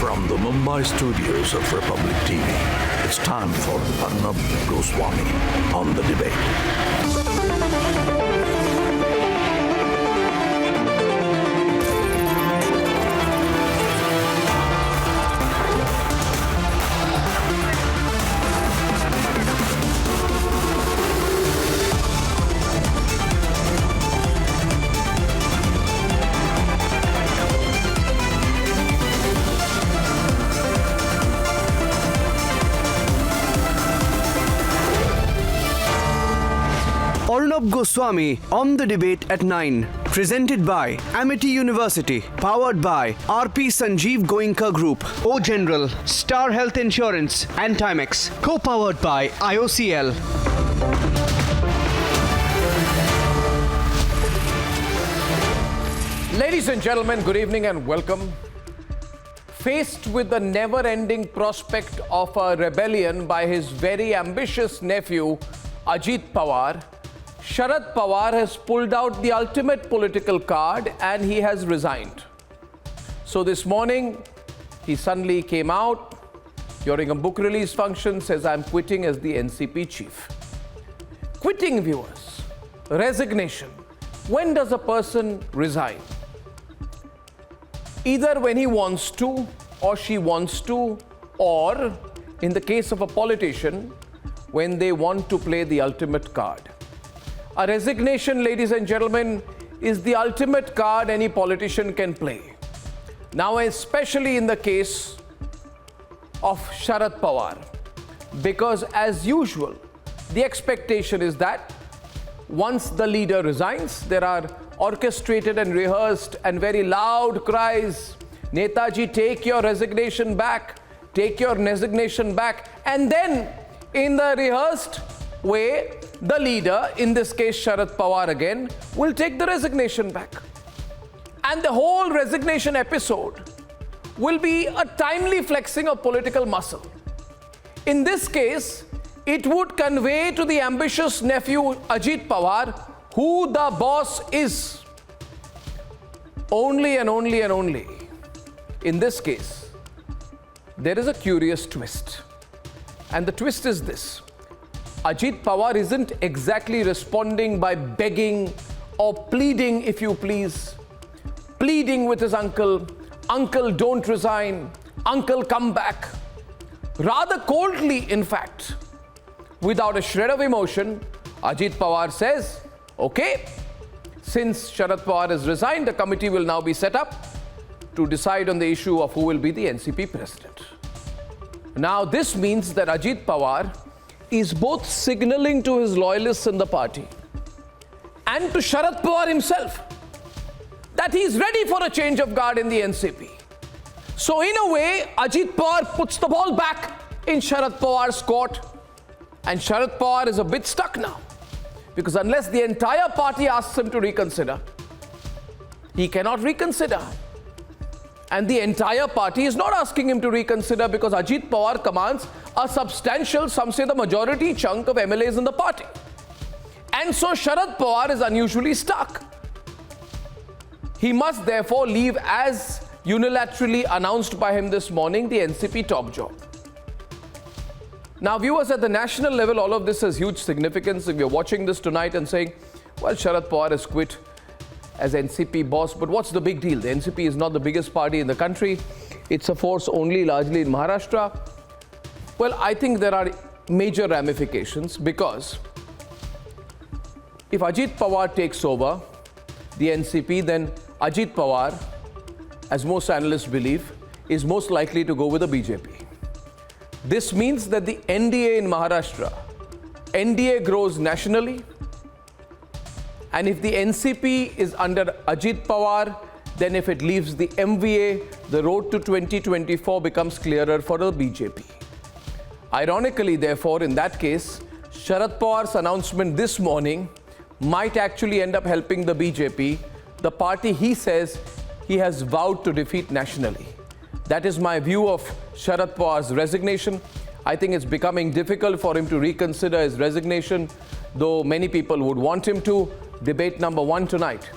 From the Mumbai studios of Republic TV, it's time for Arnab Goswami on the debate. Arnab Goswami on the debate at 9. Presented by Amity University. Powered by RP Sanjeev Goenka Group. O General. Star Health Insurance. And Timex. Co-powered by IOCL. Ladies and gentlemen, good evening and welcome. Faced with the never-ending prospect of a rebellion by his very ambitious nephew, Ajit Pawar, Sharad Pawar has pulled out the ultimate political card and he has resigned. So this morning, he suddenly came out during a book release function, says, I'm quitting as the NCP chief. Quitting, viewers, resignation. When does a person resign? Either when he wants to or she wants to, or in the case of a politician, when they want to play the ultimate card. A resignation, ladies and gentlemen, is the ultimate card any politician can play. Now, especially in the case of Sharad Pawar, because as usual, the expectation is that once the leader resigns, there are orchestrated and rehearsed and very loud cries, Netaji, take your resignation back, take your resignation back. And then in the rehearsed way, the leader, in this case Sharad Pawar again, will take the resignation back. And the whole resignation episode will be a timely flexing of political muscle. In this case, it would convey to the ambitious nephew Ajit Pawar who the boss is. Only and only and only. In this case, there is a curious twist. And the twist is this. Ajit Pawar isn't exactly responding by begging or pleading, if you please. Pleading with his uncle, uncle don't resign, uncle come back. Rather coldly, in fact, without a shred of emotion, Ajit Pawar says, okay, since Sharad Pawar has resigned, a committee will now be set up to decide on the issue of who will be the NCP president. Now, this means that Ajit Pawar is both signaling to his loyalists in the party and to Sharad Pawar himself that he is ready for a change of guard in the NCP. So in a way, Ajit Pawar puts the ball back in Sharad Pawar's court, and Sharad Pawar is a bit stuck now, because unless the entire party asks him to reconsider, he cannot reconsider. And the entire party is not asking him to reconsider because Ajit Pawar commands a substantial, some say the majority chunk of MLAs in the party. And so Sharad Pawar is unusually stuck. He must therefore leave, as unilaterally announced by him this morning, the NCP top job. Now, viewers, at the national level, all of this has huge significance. If you're watching this tonight and saying, well, Sharad Pawar has quit as NCP boss, but what's the big deal? The NCP is not the biggest party in the country. It's a force only largely in Maharashtra. Well, I think there are major ramifications, because if Ajit Pawar takes over the NCP, then Ajit Pawar, as most analysts believe, is most likely to go with the BJP. This means that the NDA in Maharashtra, NDA grows nationally, and if the NCP is under Ajit Pawar, then if it leaves the MVA, the road to 2024 becomes clearer for the BJP. Ironically, therefore, in that case, Sharad Pawar's announcement this morning might actually end up helping the BJP, the party he says he has vowed to defeat nationally. That is my view of Sharad Pawar's resignation. I think it's becoming difficult for him to reconsider his resignation, though many people would want him to. Debate number 1 tonight.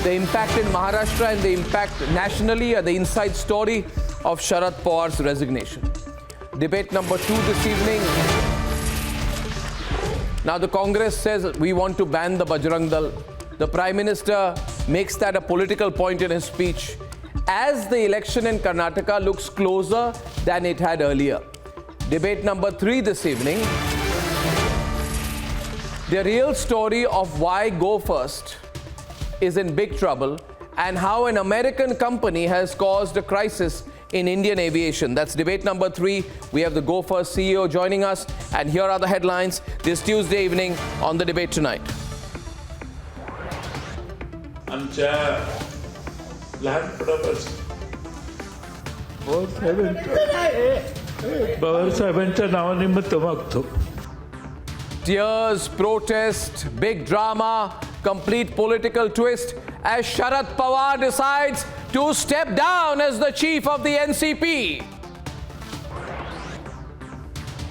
the impact in Maharashtra and the impact nationally are the inside story of Sharad Pawar's resignation. Debate number 2 this evening. Now the Congress says we want to ban the Bajrang Dal. The Prime Minister makes that a political point in his speech as the election in Karnataka looks closer than it had earlier. Debate number 3 this evening. The real story of why Go First is in big trouble and how an American company has caused a crisis in Indian aviation. That's debate number 3. We have the Go First CEO joining us, and here are the headlines this Tuesday evening on the Debate Tonight. आमच्या लहानपणापासून पवार साहेबांच्या नावानिमित्त मागतो. Tears, protest, big drama, complete political twist as Sharad Pawar decides to step down as the chief of the NCP.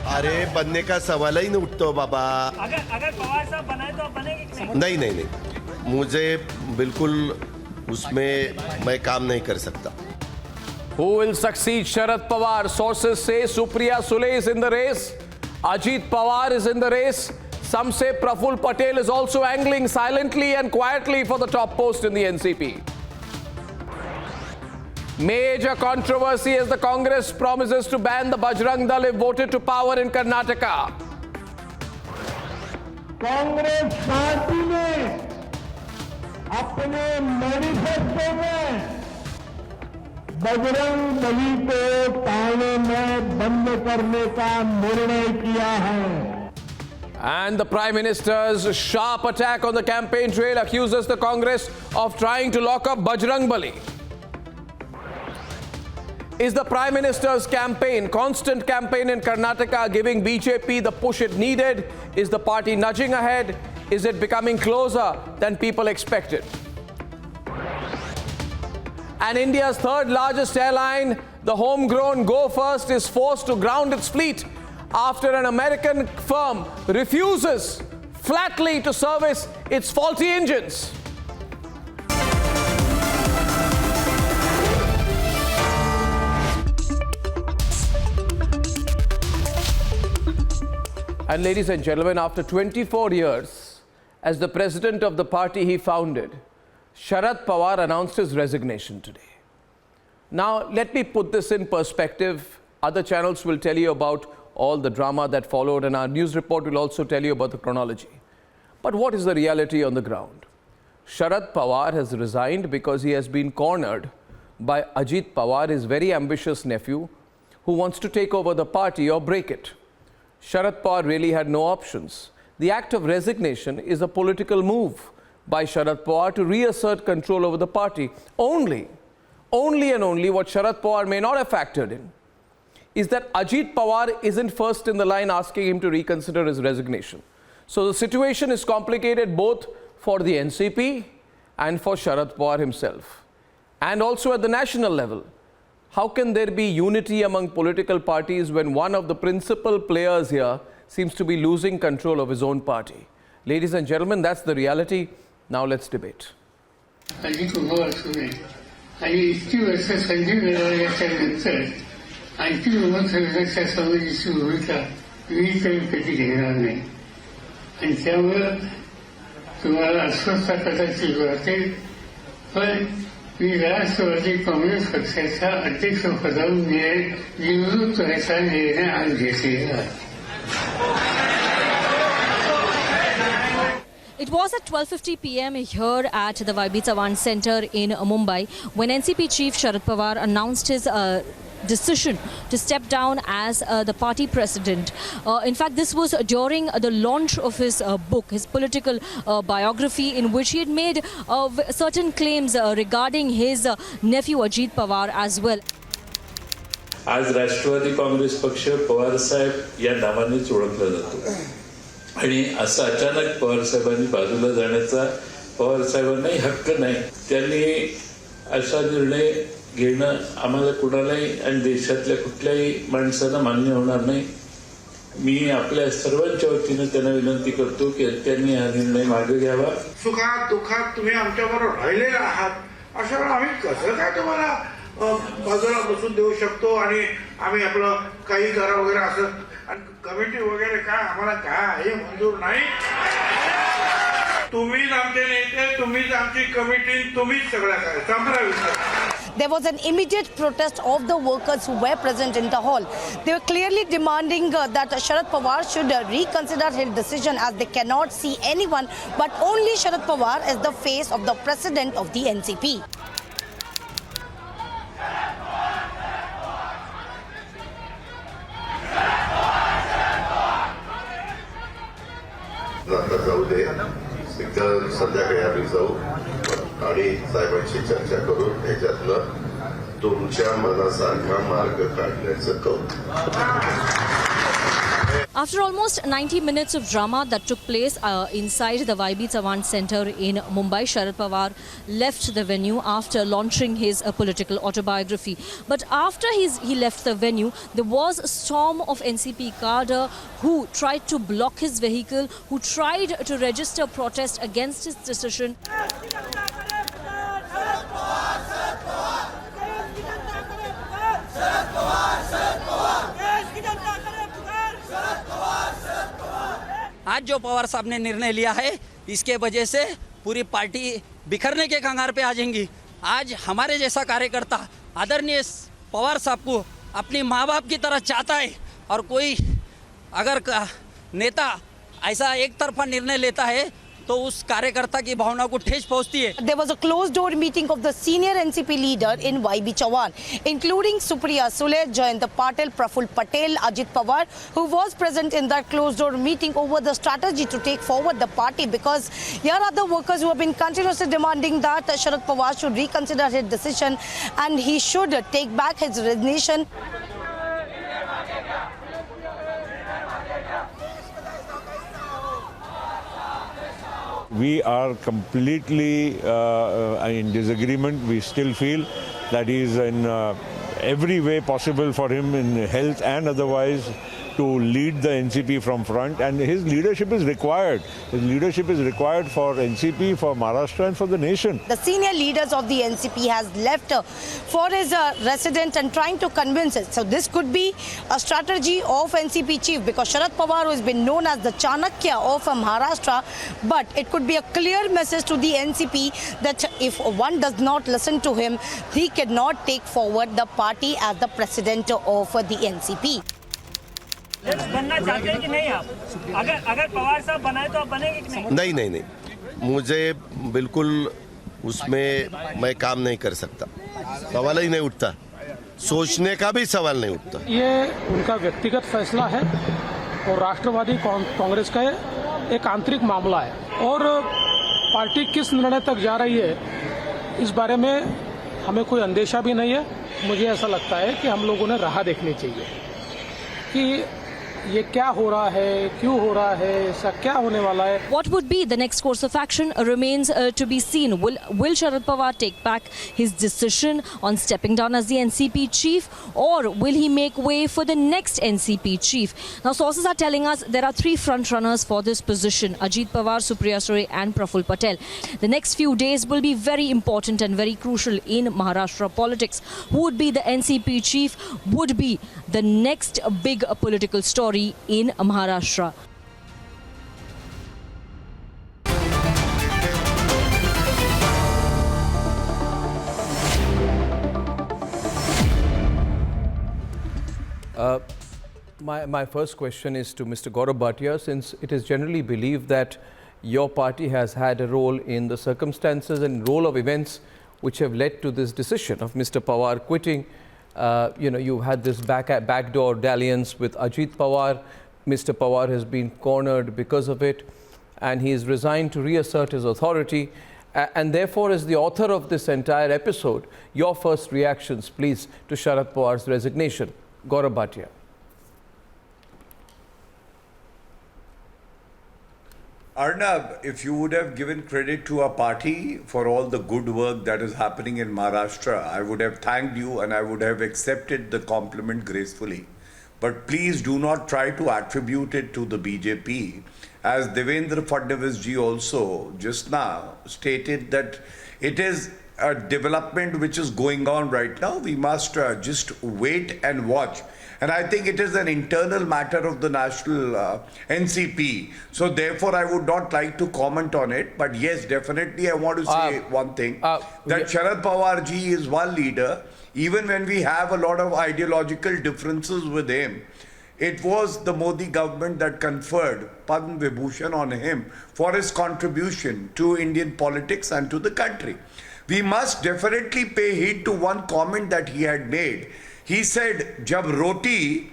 अरे बनने का सवाल ही नहीं उठता बाबा. अगर पवार साहब बनाए तो बनेंगे कि नहीं नहीं नहीं, मुझे बिल्कुल उसमें मैं काम नहीं कर सकता. Who will succeed Sharad Pawar? Sources say Supriya Sule is in the race. Ajit Pawar is in the race. Some say Praful Patel is also angling silently and quietly for the top post in the NCP. Major controversy as the Congress promises to ban the Bajrang Dal if voted to power in Karnataka. Congress party ने अपने manifesto में बजरंग बली को थाने में बंद करने का निर्णय किया है. And the Prime Minister's sharp attack on the campaign trail accuses the Congress of trying to lock up Bajrang Bali. Is the Prime Minister's campaign, constant campaign in Karnataka, giving BJP the push it needed? Is the party nudging ahead? Is it becoming closer than people expected? And India's third largest airline, the homegrown Go First, is forced to ground its fleet after an American firm refuses flatly to service its faulty engines. And ladies and gentlemen, after 24 years as the president of the party he founded, Sharad Pawar announced his resignation today. Now, let me put this in perspective. Other channels will tell you about all the drama that followed, and our news report will also tell you about the chronology. But what is the reality on the ground? Sharad Pawar has resigned because he has been cornered by Ajit Pawar, his very ambitious nephew, who wants to take over the party or break it. Sharad Pawar really had no options. The act of resignation is a political move by Sharad Pawar to reassert control over the party. Only and only what Sharad Pawar may not have factored in is that Ajit Pawar isn't first in the line asking him to reconsider his resignation. So the situation is complicated both for the NCP and for Sharad Pawar himself. And also at the national level. How can there be unity among political parties when one of the principal players here seems to be losing control of his own party? Ladies and gentlemen, that's the reality. Now let's debate. Ajit Pawar आणि इतकी वर्ष संधी मिळाल्याच्यानंतर आणखी लोकसभेच्या समाजाची भूमिका मी काही कधी घेणार नाही. आणि त्यामुळं तुम्हाला अस्वस्थता कदाचित वाटेल, पण मी राष्ट्रवादी काँग्रेस पक्षाच्या अध्यक्षपदावरून निवडणूक करायचा निर्णय आज घेतलेला आहे. It was at 12:50 p.m. here at the YB Chavan Center in Mumbai when NCP chief Sharad Pawar announced his decision to step down as the party president. In fact, this was during the launch of his book, his political biography, in which he had made certain claims regarding his nephew Ajit Pawar as well. आज राष्ट्रवादी काँग्रेस पक्ष पवार साहेब या नावानेच ओळखला जातो. आणि असं अचानक पवार साहेबांनी बाजूला जाण्याचा पवार साहेबांनाही हक्क नाही. त्यांनी असा निर्णय घेणं आम्हाला कुणालाही आणि देशातल्या कुठल्याही माणसाला मान्य होणार नाही. मी आपल्या सर्वांच्या वतीनं त्यांना विनंती करतो की त्यांनी हा निर्णय मागे घ्यावा. सुखात दुःखात तुम्ही आमच्याबरोबर राहिलेला आहात अशा वेळेला आम्ही कसं काय तुम्हाला बाजूला बसून देऊ शकतो आणि आम्ही आपलं काही करा वगैरे असं आणि कमिटी वगैरे काय आम्हाला काय हे मंजूर नाही. तुम्हीच आमचे नेते, तुम्हीच आमची कमिटी, तुम्हीच सगळं काय संपला विषय. There was an immediate protest of the workers who were present in the hall. They were clearly demanding that Sharad Pawar should reconsider his decision, as they cannot see anyone but only Sharad Pawar as the face of the president of the NCP. जाऊ दे एकदा संध्याकाळी आम्ही जाऊ आणि साहेबांशी चर्चा करून ह्याच्यातलं तुमच्या मनासारखा मार्ग काढण्याचं करू. After almost 90 minutes of drama that took place inside the YB Chavan Center in Mumbai, Sharad Pawar left the venue after launching his political autobiography. But after he left the venue, there was a storm of NCP cadre who tried to block his vehicle, who tried to register protest against his decision. आज जो पवार साहब ने निर्णय लिया है, इसके वजह से पूरी पार्टी बिखरने के कगार पे आ जाएंगी. आज हमारे जैसा कार्यकर्ता आदरणीय पवार साहब को अपनी माँ बाप की तरह चाहता है, और कोई अगर नेता ऐसा एक तरफा निर्णय लेता है तो उस कार्यकर्ता की भावना को ठेस पहुंचती है. There was a closed door meeting of the senior NCP leader in YB Chavan, including Supriya Sule, Jayant Patel, Praful Patel, Ajit Pawar, who was present in that closed door meeting over the strategy to take forward the party, because here are the workers who have been continuously demanding that Sharad Pawar should reconsider his decision and he should take back his resignation. We are completely in disagreement. We still feel that he is in every way possible for him in health and otherwise to lead the NCP from front, and his leadership is required. His leadership is required for NCP, for Maharashtra and for the nation. The senior leaders of the NCP has left for his resident and trying to convince it. So this could be a strategy of NCP chief, because Sharad Pawar, who has been known as the Chanakya of Maharashtra, but it could be a clear message to the NCP that if one does not listen to him, he cannot take forward the party as the president of the NCP. बनना चाहते हैं कि नहीं आप? अगर पवार साहब बनाए तो आप बनेंगे कि नहीं? नहीं, मुझे बिल्कुल उसमें मैं काम नहीं कर सकता. सवाल ही नहीं उठता, सोचने का भी सवाल नहीं उठता. ये उनका व्यक्तिगत फैसला है और राष्ट्रवादी कांग्रेस का एक आंतरिक मामला है, और पार्टी किस निर्णय तक जा रही है इस बारे में हमें कोई अंदेशा भी नहीं है. मुझे ऐसा लगता है कि हम लोगों ने राह देखनी चाहिए कि ये क्या हो रहा है, क्यों हो रहा है, ऐसा क्या होने वाला है. What would be the next course of action remains to be seen. Will Sharad Pawar take back his decision on stepping down as the NCP chief, or will he make way for the next NCP chief? Now, sources are telling us there are three front runners for this position: Ajit Pawar, Supriya Sule and Praful Patel. The next few days will be very important and very crucial in Maharashtra politics. Who would be the NCP chief would be the next big political story in Maharashtra. My first question is to Mr. Gaurav Bhatia, since it is generally believed that your party has had a role in the circumstances and role of events which have led to this decision of Mr. Pawar quitting. You've had this backdoor dalliance with Ajit Pawar. Mr. Pawar has been cornered because of it, and he is resigned to reassert his authority. And therefore, as the author of this entire episode, your first reactions, please, to Sharad Pawar's resignation. Gaurav Bhatia. Arnab, if you would have given credit to our party for all the good work that is happening in Maharashtra, I would have thanked you and I would have accepted the compliment gracefully. But please do not try to attribute it to the BJP. As Devendra Fadnavis ji also just now stated that it is a development which is going on right now. We must just wait and watch. And I think it is an internal matter of the national NCP. So therefore, I would not like to comment on it. But yes, definitely I want to say one thing. That Sharad Pawar ji is one leader. Even when we have a lot of ideological differences with him, it was the Modi government that conferred Padma Vibhushan on him for his contribution to Indian politics and to the country. We must definitely pay heed to one comment that he had made. He said, जब रोटी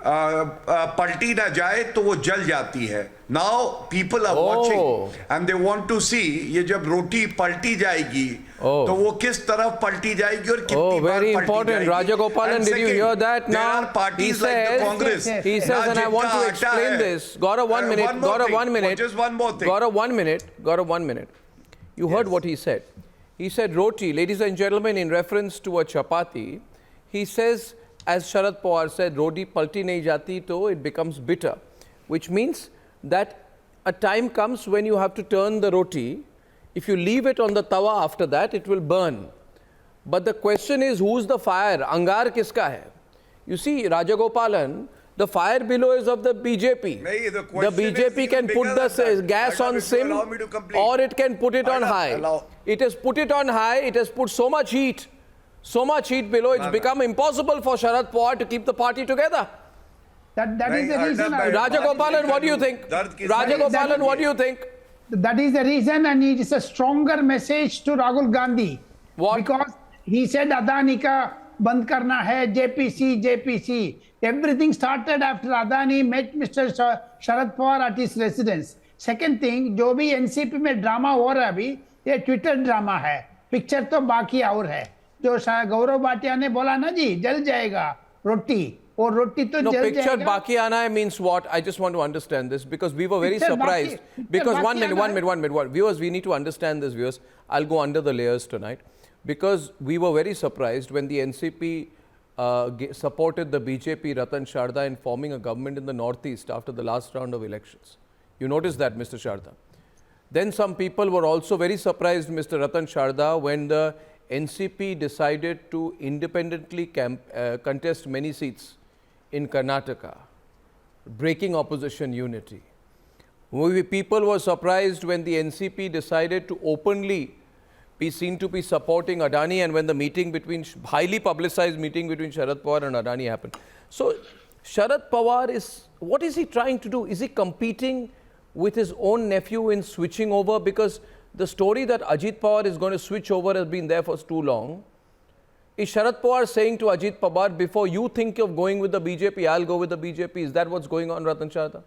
पलटी ना जाए तो वो जल जाती है. Now people are watching and they want to see ये जब रोटी पलटी जाएगी तो वो किस तरफ पलटी जाएगी और कितनी बार very पलटी important. जाएगी. Rajagopalan, did you hear that? Now he says, he says, and I want to explain this. Gaurav, 1 minute. Gaurav, 1 minute. Just one more thing. Gaurav, 1 minute. Gaurav, 1 minute. You heard what he said. He said roti, ladies and gentlemen, in reference to a chapati. He says, as Sharad Pawar said, roti palti nahi jati, to it becomes bitter, which means that a time comes when you have to turn the roti. If you leave it on the tawa after that, it will burn. But the question is, who's the fire? Angar kiska hai? You see, Rajagopalan, the fire below is of the BJP. The BJP can put the gas on sim or it can put it on high. It has put it on high, it has put so much heat below, it's become impossible for Sharad Pawar to keep the party together. That is the reason. Rajagopalan, what do you think? Rajagopalan, what do you think? That is the reason, and it is a stronger message to Rahul Gandhi. What? Because he said Adani ka band karna hai, JPC. Everything started after Adani met Mr. Sharad Pawar at his residence. Second thing, जो भी NCP में drama हो रहा है अभी, ये Twitter drama है. Picture तो बाकी और है. जो गौरव भाटिया ने बोला ना जी, जल जाएगा रोटी. और रोटी तो no, जल picture जाएगा. baki aana hai means what? I just want to understand this because we were very surprised. Because 1 minute. Viewers, we need to understand this, viewers. I'll go under the layers tonight. Because we were very surprised when the NCP supported the BJP Ratan Sharda in forming a government in the northeast after the last round of elections. You noticed that, Mr. Sharda. Then some people were also very surprised, Mr. Ratan Sharda, when the NCP decided to independently contest many seats in Karnataka, breaking opposition unity. People were surprised when the NCP decided to openly be seen to be supporting Adani, and when the meeting between, highly publicized meeting between Sharad Pawar and Adani happened. So Sharad Pawar what is he trying to do? Is he competing with his own nephew in switching over? Because the story that Ajit Pawar is going to switch over has been there for too long. Is Sharad Pawar saying to Ajit Pawar, before you think of going with the BJP, I'll go with the BJP? Is that what's going on, Ratan Sharda?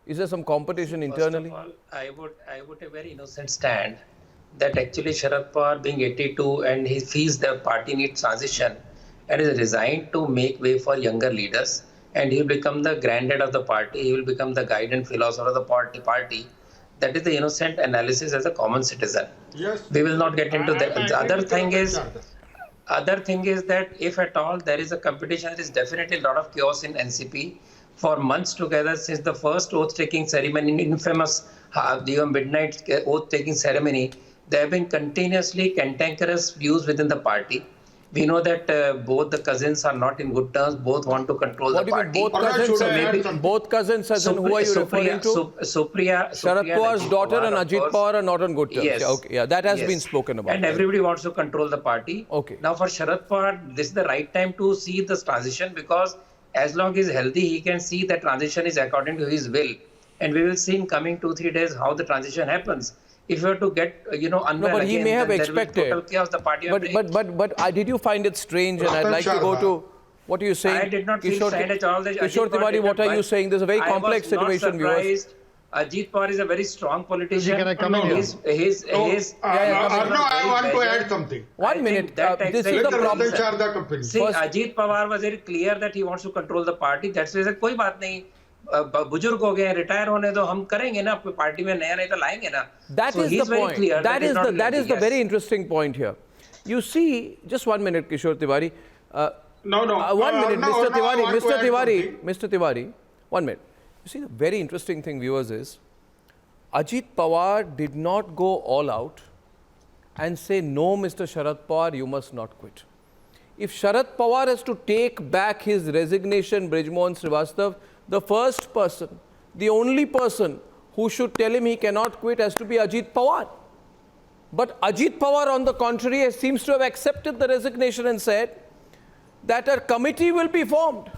Is there some competition internally? First of all, I would a very innocent stand that actually Sharad Pawar being 82 and he feels the party needs transition and is resigned to make way for younger leaders, and he will become the granddad of the party, he will become the guide and philosopher of the party. That is the innocent analysis as a common citizen. Yes. We will not get into that. The other thing is that if at all there is a competition, there is definitely a lot of chaos in NCP. For months together, since the first oath-taking ceremony, infamous midnight oath-taking ceremony, there have been continuously cantankerous views within the party. We know that both the cousins are not in good terms. Both want to control the party. Both cousins? Both cousins, as in who are you referring to? Supriya. Sharad Pawar's daughter and Ajit Pawar are not on good terms. Yes. Yeah, okay. Yeah, that has been spoken about. And everybody wants to control the party. Okay. Now for Sharad Pawar, this is the right time to see this transition, because as long as he is healthy, he can see that transition is according to his will. And we will see in coming 2-3 days how the transition happens. If you were to get, unwell no, but he may have expected. Total chaos, the party but did you find it strange? And I'd like to go to what are you saying? I did not feel sad at all. Kishore Tiwari, what are you saying? There's a very complex situation, viewers. Ajit Pawar is a very strong politician. Can I come in? Arnab, I want to add something. 1 minute. This is the problem. See, Ajit Pawar was very clear that he wants to control the party. That's why कोई बात नहीं. बुजुर्ग हो गए, retire होने दो, हम करेंगे ना, पार्टी में नया नेता लाएंगे ना. That is the point. That is the very interesting point here. You see, just 1 minute, Kishore Tiwari. No. One minute, no, Mr. no, I Tiwari, want to Mr. add Tiwari, something. Mr. Tiwari, 1 minute. You see, the very interesting thing, viewers, is Ajit Pawar did not go all out and say, no, Mr. Sharad Pawar, you must not quit. If Sharad Pawar has to take back his resignation, Brijmohan Srivastava, the first person, the only person who should tell him he cannot quit has to be Ajit Pawar. But Ajit Pawar, on the contrary, seems to have accepted the resignation and said that a committee will be formed.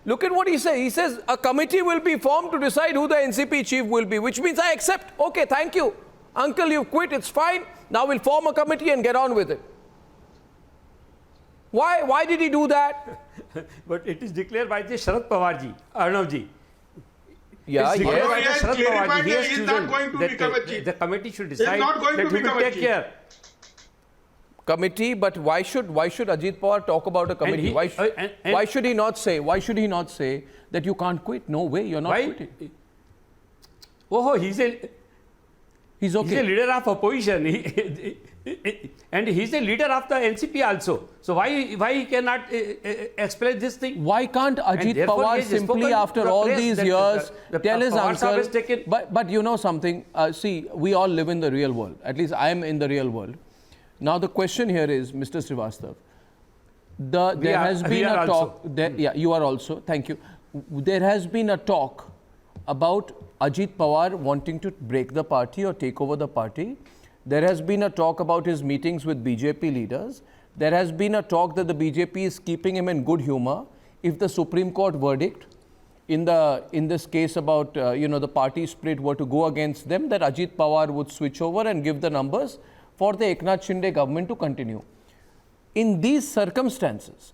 Look at what he says. He says a committee will be formed to decide who the NCP chief will be, which means I accept. Okay, thank you. Uncle, you've quit, it's fine. Now we'll form a committee and get on with it. Why did he do that? But it is declared by the Sharad Pawar ji, Arnab ji. Yeah, it's declared by the has Sharad Pawar clarified ji. He that has he is chosen not going to that become a chief. the committee should He is decide not going that to who will become a take chief. care. Committee, but why should Ajit Pawar talk about a committee? Why should he not say? Why should he not say that you can't quit? No way, you're not quitting. Oh, he's okay. He's a leader of opposition, and he's a leader of the NCP also. So why he cannot explain this thing? Why can't Ajit Pawar simply, after all these years, tell his uncle? But you know something. See, we all live in the real world. At least I am in the real world. Now the question here is, Mr. Srivastava, there has been a talk. You are also. Thank you. There has been a talk about Ajit Pawar wanting to break the party or take over the party. There has been a talk about his meetings with BJP leaders. There has been a talk that the BJP is keeping him in good humor. If the Supreme Court verdict in this case about the party split were to go against them, that Ajit Pawar would switch over and give the numbers for the Eknath Shinde government to continue. In these circumstances,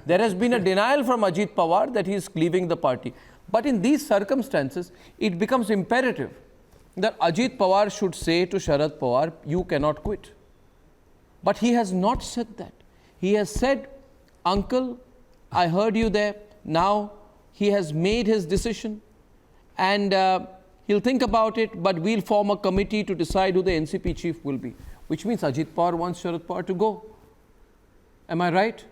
there has been a denial from Ajit Pawar that he is leaving the party. But in these circumstances, it becomes imperative that Ajit Pawar should say to Sharad Pawar, you cannot quit. But he has not said that. He has said, uncle, I heard you there. Now he has made his decision and he'll think about it, but we'll form a committee to decide who the NCP chief will be. Which means Ajit Pawar wants Sharad Pawar to go. Am I right?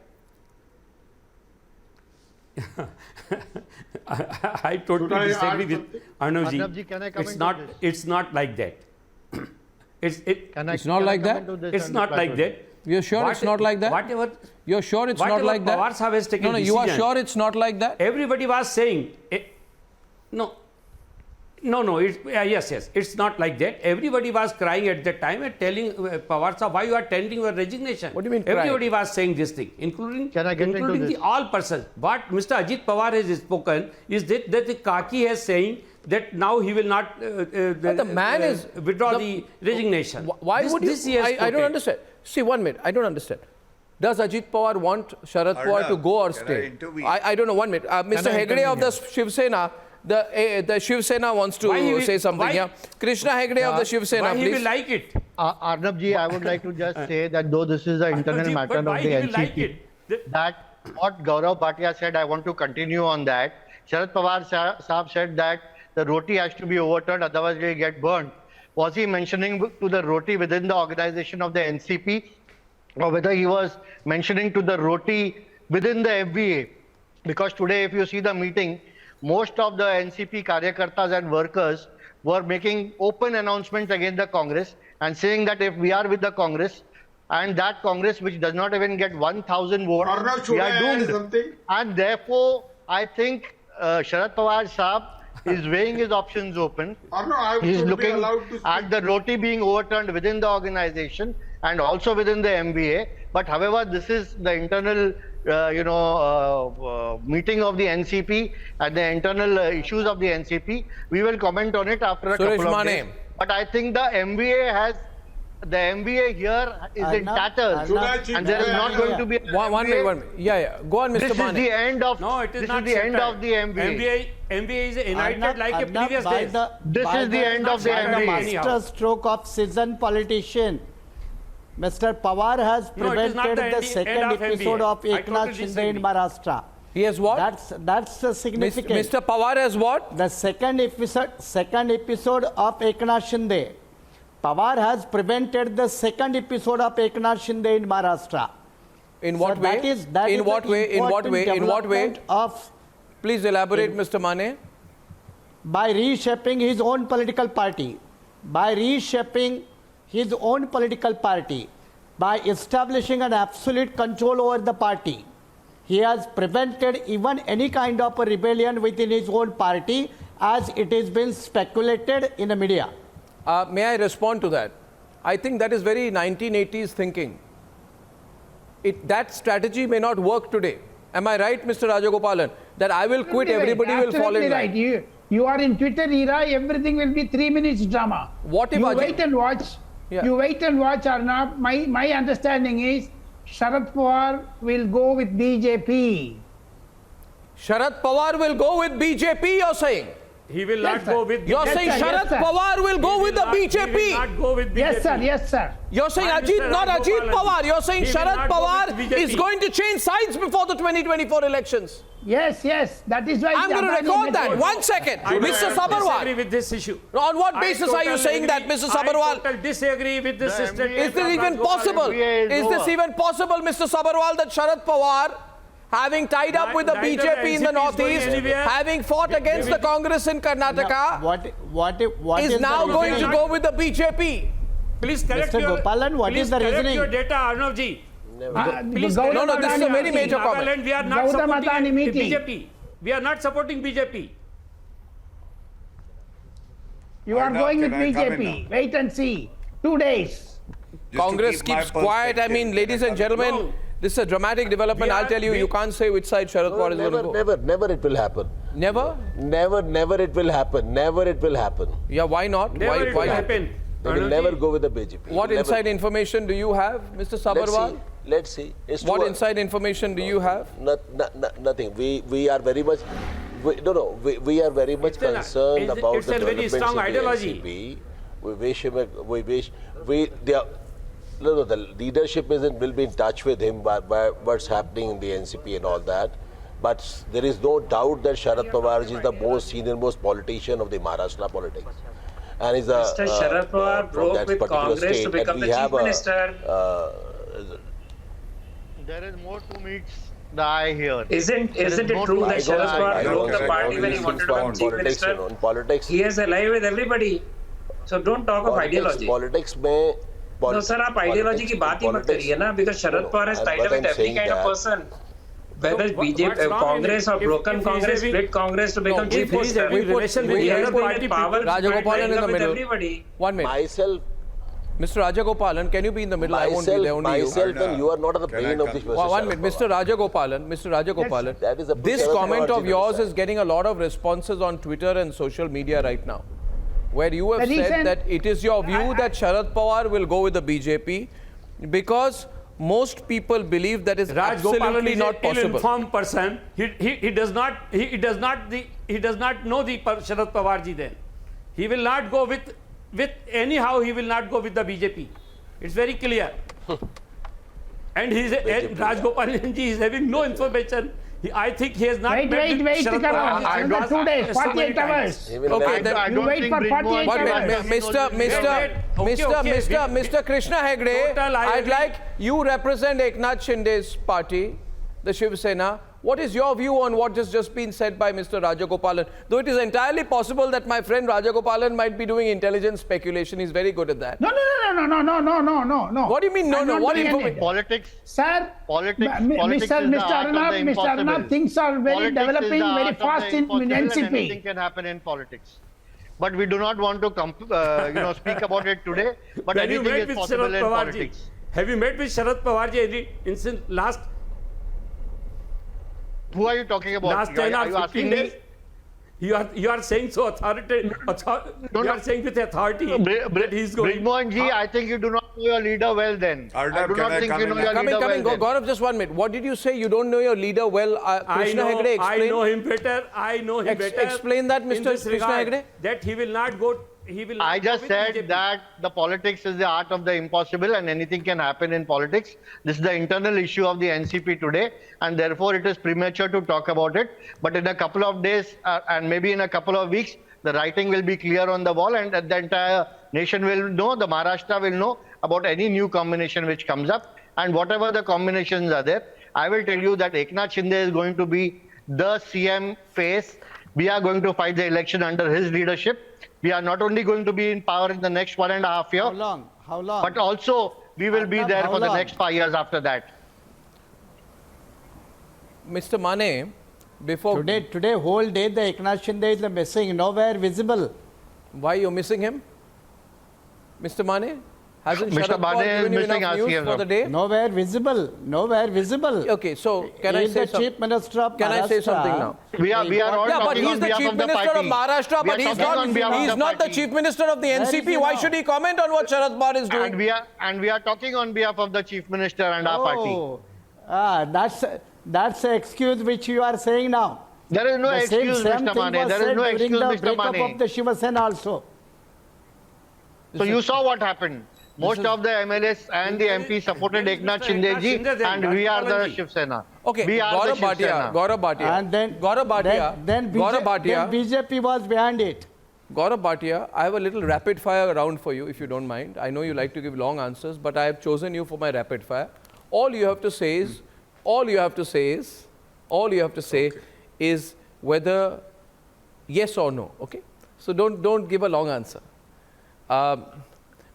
I totally disagree with Arnab ji. It's not like that. It's not like that? It's not like that. You're sure it's not like that? You're sure it's not like that? Pawar Sahab has taken No, you are sure it's not like that? Everybody was saying, no, yes, it's not like that. Everybody was crying at that time and telling Pawar Sahab, why you are tendering your resignation? What do you mean crying? Everybody was saying this thing, including the all persons. What Mr. Ajit Pawar has spoken is that the Kaki has saying that now he will not withdraw the resignation. Why would you? I don't understand. See, 1 minute, I don't understand. Does Ajit Pawar want Sharad Pawar to go or stay? I don't know, 1 minute. Mr. Hegde of the Shiv Sena, the Shiv Sena wants to say something here. Krishna Hegde of the Shiv Sena, please. Why he will like it? Arnab ji, I would like to just say that though this is an internal matter of the NCP, that what Gaurav Bhatia said, I want to continue on that. Sharad Pawar Sahab said that the roti has to be overturned, otherwise they get burned. Was he mentioning to the roti within the organization of the NCP, or whether he was mentioning to the roti within the FBA? Because today, if you see the meeting, most of the NCP karyakartas and workers were making open announcements against the Congress and saying that if we are with the Congress, and that Congress which does not even get 1,000 votes, Arnab, we are doomed. And therefore, I think Sharad Pawar Sahab is weighing his options open. He's looking at the roti being overturned within the organization and also within the MBA. But however, this is the internal meeting of the NCP and the internal issues of the NCP. We will comment on it after a couple of days. But I think the MBA here is in tatters, and there is not going to be one minute. Yeah. Go on, Mr. This is the end of. No, it is this not is the end of the MBA. MBA is enacted like a previous days. This is the end of the MBA. Master stroke of seasoned politician. Mr. Pawar has prevented the second episode of Eknath Shinde in Maharashtra. He has what? That's significant. Mr. Pawar has what? The second episode of Eknath Shinde. Pawar has prevented the second episode of Eknath Shinde in Maharashtra. In what way? In what way? In what way? In what way? Please elaborate, Mr. Mane. By reshaping his own political party, by establishing an absolute control over the party, he has prevented even any kind of a rebellion within his own party, as it has been speculated in the media. May I respond to that? I think that is very 1980s thinking. That strategy may not work today. Am I right, Mr. Rajagopalan? That I will quit, everybody will fall in line. Right. You are in Twitter era, everything will be 3 minutes drama. What if you wait and watch? Yeah. You wait and watch, Arnab. My understanding is Sharad Pawar will go with BJP. Sharad Pawar will go with BJP, you're saying? He will not go with BJP. You're saying Sharad Pawar will go with the BJP? He will not go with BJP. Yes, sir. Yes, sir. You're saying Ajit, not Ajit Pawar. You're saying Sharad Pawar is going to change sides before the 2024 elections. Yes, yes. That is why I'm going to record that. 1 second. Mr. Sabharwal. I disagree with this issue. On what basis are you saying that, Mr. Sabharwal? I disagree with this system. Is this even possible? Is this even possible, Mr. Sabharwal, that Sharad Pawar, having tied up with the BJP in the northeast, having fought against the Congress in Karnataka, is now going to go with the BJP? Please correct your data, Arnab ji. Please no, this is a very major comment. We are not supporting BJP. We are not supporting BJP. You are going with BJP. Wait and see. 2 days. Congress keeps quiet. I mean, ladies and gentlemen, this is a dramatic development. I'll tell you, you can't say which side Sharad Pawar is going to go. Never it will happen. Never? Never it will happen. Never it will happen. Yeah, why not? Never Why happen. They will never go with the BJP. What inside information do you have, Mr. Sabharwal? Let's see. What inside information do you have? Nothing. We are very much. We are very much concerned about the very strong ideology. We wish him. The leadership will be in touch with him by what's happening in the NCP and all that. But there is no doubt that Sharad Pawar is the most senior-most politician of the Maharashtra politics. And is Mr. Sharad Pawar broke with Congress to become the Chief Minister. There is more to meet the eye here. Isn't it true that Sharad Pawar broke the party when he wanted to become Chief Minister? Politics. He is alive with everybody. So don't talk of ideology. Politics में No, sir, आप ideology की बात ही मत करिए ना, because Sharad Pawar has tied up with every kind of person. Whether BJP, Congress or broken Congress, split Congress to become Chief Minister. We put power. Rajagopalan in the middle. Everybody. 1 minute. Myself. Mr. Rajagopalan, can you be in the middle? I won't be there, only myself and you are not at the brain of this person. 1 minute. Mr. Rajagopalan, that is this comment of yours is getting a lot of responses on Twitter and social media right now, where you have said that it is your view that Sharad Pawar will go with the BJP because most people believe that is absolutely not possible. Ill-informed person. He does not know the Sharad Pawar ji. Then he will not go with anyhow. He will not go with the BJP. It's very clear. And Rajagopalan ji is having no information. I think he has not. Wait, Sharad Pawar. 2 days, 48 hours. Okay, then you wait for 48 hours. Mr. Krishna Hegde, I'd like you represent Eknath Shinde's party, the Shiv Sena. What is your view on what has just been said by Mr. Rajagopalan? Though it is entirely possible that my friend Rajagopalan might be doing intelligence speculation. He's very good at that. No. What do you mean, no? What information? Politics. Sir, Politics. Mr. Arnab, things are very developing very fast in NCP. Anything can happen in politics. But we do not want to speak about it today. But anything is possible in politics. Have you met with Sharad Pawar ji in last? Who are you talking about? Last 10 or 15 days? You are saying so authority. You are saying with authority that he's going. Brigmohan ji, I think you do not know your leader well then. Arnab, I do not think you know your leader well then. Gaurav, just 1 minute. What did you say? You don't know your leader well? Krishna Hegde, explain. I know him better. Explain that, Mr. Krishna Hegde. That he will not go. I just said that the politics is the art of the impossible and anything can happen in politics. This is the internal issue of the NCP today and therefore it is premature to talk about it. But in a couple of days and maybe in a couple of weeks, the writing will be clear on the wall and the entire nation will know, the Maharashtra will know about any new combination which comes up. and whatever the combinations are there, I will tell you that Eknath Shinde is going to be the CM face. We are going to fight the election under his leadership. We are not only going to be in power in the next 1.5 years. How long? How long? But also, we will be there for the next 5 years after that. Mr. Mane, before... Today whole day the Eknath Shinde is missing, nowhere visible. Why you missing him? Mr. Mane? Hasn't Mr. Sharad Pawar Mane is given you missing enough news for the day? Nowhere visible. Nowhere visible. Okay, so can I say the Chief Minister of Can I say something now? We are all talking on behalf of the party. Yeah, but he's the Chief Minister of Maharashtra, but he's not the Chief Minister of the NCP. Why should he comment on what Sharad Pawar is doing? And we are talking on behalf of the Chief Minister and our party. That's the excuse which you are saying now. There is no excuse, Mr. Mane. There is no excuse, Mr. Mane. Of the Shiva Sena also. So you saw what happened. Most of the MLAs and the MPs supported Eknath Shinde ji, and we are the Shiv Sena. Okay, we are Gaurav Bhatia. And then Gaurav Bhatia. Then BJP was behind it. Gaurav Bhatia, I have a little rapid fire round for you, if you don't mind. I know you like to give long answers, but I have chosen you for my rapid fire. All you have to say is whether yes or no. Okay, so don't give a long answer.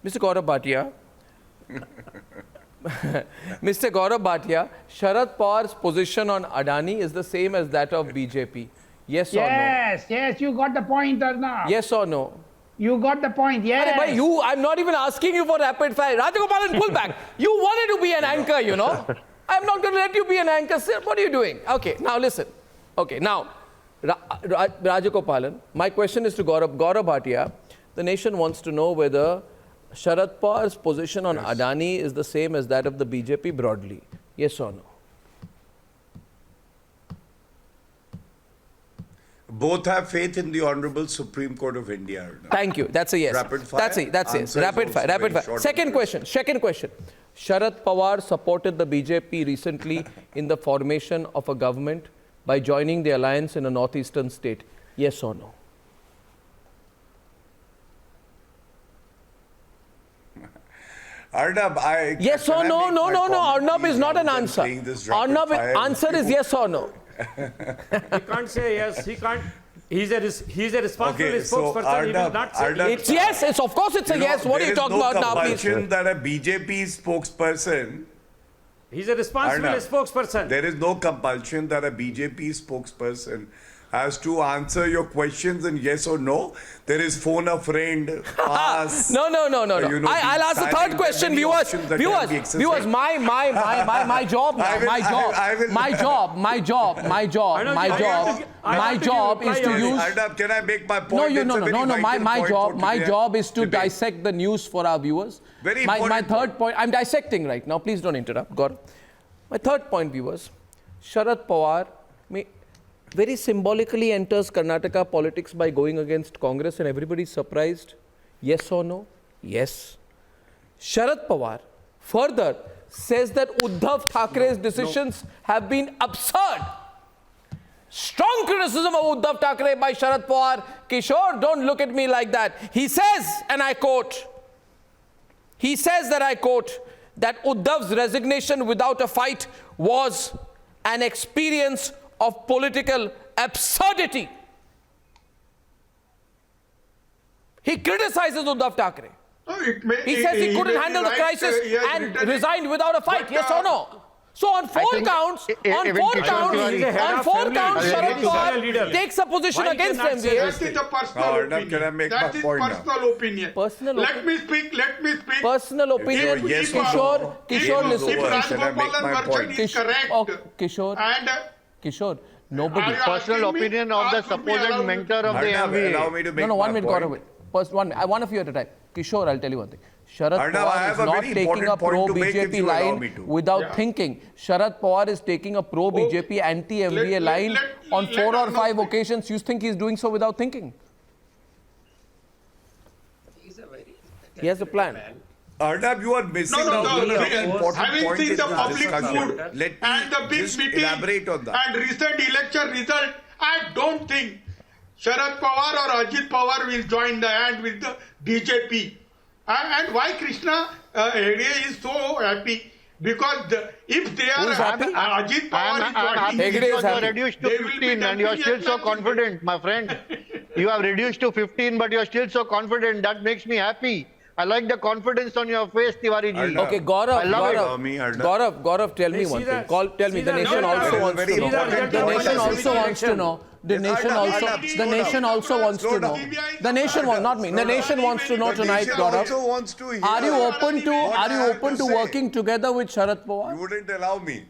Mr. Gaurav Bhatia, Mr. Gaurav Bhatia, Sharad Pawar's position on Adani is the same as that of BJP. Yes or no? Yes, you got the point, Arnab. Yes or no? You got the point, yes. I'm not even asking you for rapid fire. Rajagopalan, pull back. You wanted to be an anchor, you know. I'm not going to let you be an anchor, sir. What are you doing? Okay, now listen. Okay, now, Rajagopalan, my question is to Gaurav Bhatia. The nation wants to know whether Sharad Pawar's position on Adani is the same as that of the BJP broadly. Yes or no? Both have faith in the Honorable Supreme Court of India. Thank you. That's a yes. Rapid fire. That's yes. Rapid fire. Second question. Sharad Pawar supported the BJP recently in the formation of a government by joining the alliance in a northeastern state. Yes or no? Arnab, yes or no? No. Arnab is not an answer. Arnab, answer is yes or no. He can't say yes. He can't. He's a responsible spokesperson. Arnab, he will not say it's yes. It's of course it's a yes. What are you talking about now, please? There is no compulsion that a BJP spokesperson. He's a responsible spokesperson. There is no compulsion that a BJP spokesperson has to answer your questions in yes or no. There is phone a friend, pass. No. I'll ask the third question, viewers. My job is to use. Arnab, can I make my point? No. My job is to dissect the news for our viewers. My third point. I'm dissecting right now. Please don't interrupt, Gaurav. My third point, viewers. Sharad Pawar very symbolically enters Karnataka politics by going against Congress, and everybody's surprised. Yes or no? Yes. Sharad Pawar further says that Uddhav Thackeray's decisions have been absurd. Strong criticism of Uddhav Thackeray by Sharad Pawar. Kishore, don't look at me like that. He says, and I quote, that Uddhav's resignation without a fight was an experience of political absurdity. He criticizes Uddhav Thackeray. He says he couldn't handle the crisis and resigned without a fight. Yes or no? So on four counts, Sharad Pawar takes a position against MVA. That is a personal opinion. Can I make my point now? Let me speak. Personal opinion. Kishore, listen. If Rajagopalan version is correct, Kishore, nobody. Personal opinion of the supposed mentor of the MVA. No, 1 minute, Gaurav. First, one of you at a time. Kishore, I'll tell you one thing. Sharad Pawar is not taking a pro-BJP line without thinking. Sharad Pawar is taking a pro-BJP, anti-MVA line on 4 or 5 occasions. You think he's doing so without thinking? He has a plan. Arnab, you are missing out very important point in the public discussion. mood and the big meeting elaborate on that. And recent election result, I don't think Sharad Pawar or Ajit Pawar will join the hand with the BJP. And why Krishna Hegde is so happy? Because if they are Ajit Pawar is joining, Because you are reduced to 15 and you are still so confident, my friend. You have reduced to 15, but you are still so confident. That makes me happy. I like the confidence on your face, Tiwari ji. Okay, Gaurav, I love Gaurav, tell me one thing. Tell me, the nation also wants to know. The nation also wants to know. The nation also wants to know. The nation wants, not me. The nation wants to know tonight, Gaurav. Are you open to working together with Sharad Pawar? You wouldn't allow me.